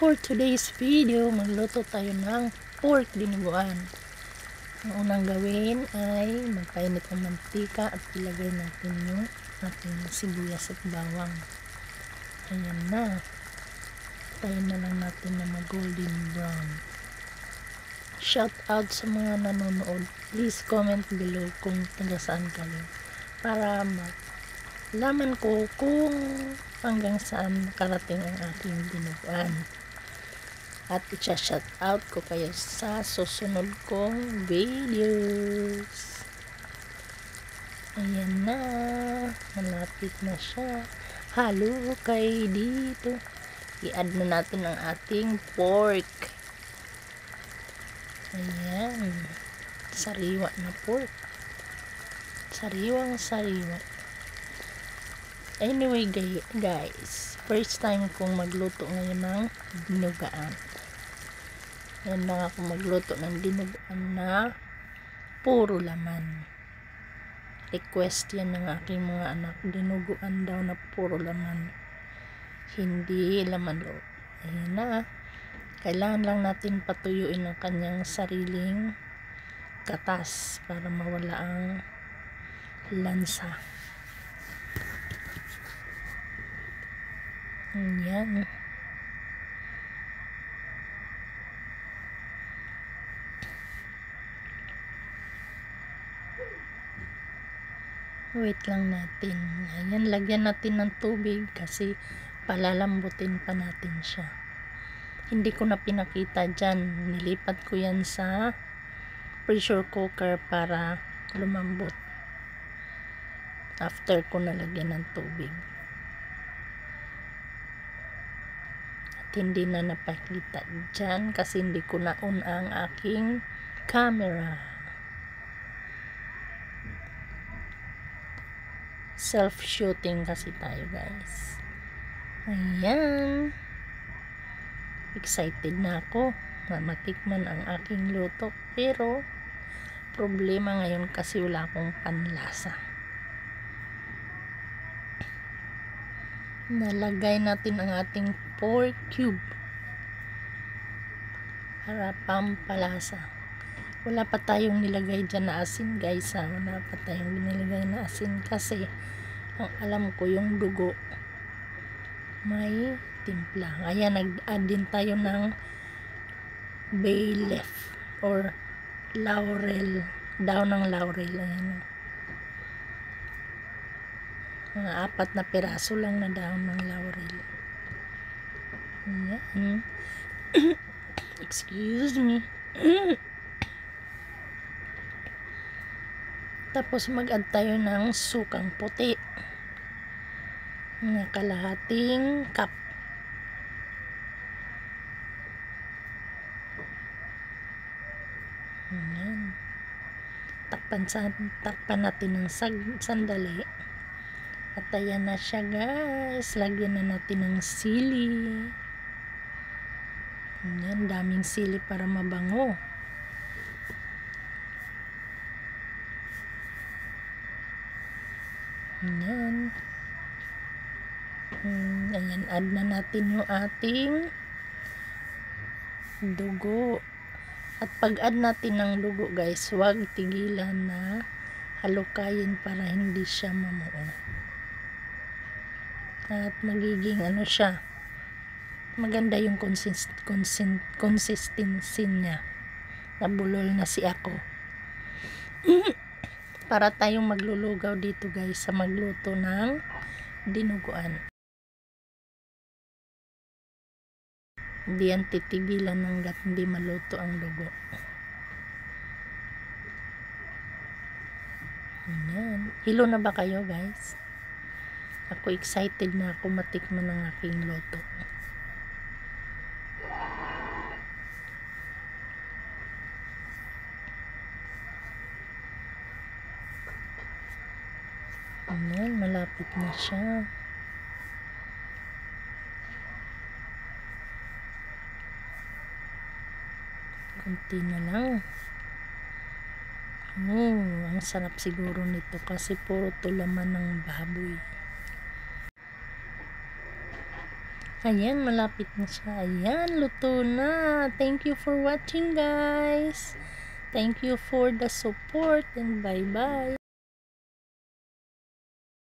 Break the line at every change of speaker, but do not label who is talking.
For today's video, magluto tayo ng pork dinuguan. Ang unang gawin ay magpainit ng mantika at ilagay natin yung ating sibuyas at bawang. Ayan na. Tayin na lang natin na mag-golden brown. Shout out sa mga nanonood. Please comment below kung taga saan kayo para malaman ko kung hanggang saan nakarating ang aking dinuguan. At i-shout out ko kayo sa susunod kong videos. Ayan na. Malapit na siya. Halo kayo dito. I-add na natin ang ating pork. Ayan. Sariwa na pork. Sariwang sariwa. Anyway guys, first time kong magluto ngayon ng dinuguan. Yan lang ako magluto ng dinuguan na puro laman. Request yan ng aking mga anak. Dinuguan daw na puro laman. Hindi laman loob. Ayan na. Kailangan lang natin patuyuin ang kanyang sariling katas para mawala ang lansa. Ayan. Wait lang natin. Ayan, lagyan natin ng tubig kasi palalambutin pa natin siya. Hindi ko na pinakita dyan. Nilipat ko yan sa pressure cooker para lumambot. After ko nalagyan ng tubig. At hindi na napakita dyan kasi hindi ko na-on ang aking camera. Self-shooting kasi tayo guys. Ayan. Excited na ako na matikman ang aking luto. Pero problema ngayon kasi wala akong panlasa. Nalagay natin ang ating pork cube para pampalasa. Wala pa tayong nilagay dyan na asin guys ha. Wala pa tayong nilagay na asin kasi ang alam ko yung dugo may timpla. Ayan, nag-add din tayo ng bay leaf or laurel, daon ng laurel. Ayan, mga 4 na piraso lang na daon ng laurel. Ayan. Excuse me. Tapos mag-add tayo ng sukang puti na kalahating cup. Ayan. Takpan natin ng sandali. At ayan na siya guys. Lagyan na natin ng sili. Ayan, daming sili para mabango. Ayan. Ayan, add na natin yung ating dugo. At pag add natin ng dugo guys, huwag tigilan na halukayin para hindi siya mamuo. At magiging ano siya, maganda yung consistency niya. Nabulol na si ako. Para tayong maglulugaw dito guys sa magluto ng dinuguan. Hindi yan titigilan hanggat hindi maluto ang dugo. Ayan. Hilo na ba kayo guys? Ako excited na ako matikman ng aking luto. Ayan, malapit na siya. Kunti na lang. Ang sarap siguro nito kasi puro to laman ng baboy. Ayan, malapit na siya. Ayan, luto na. Thank you for watching, guys. Thank you for the support and bye-bye.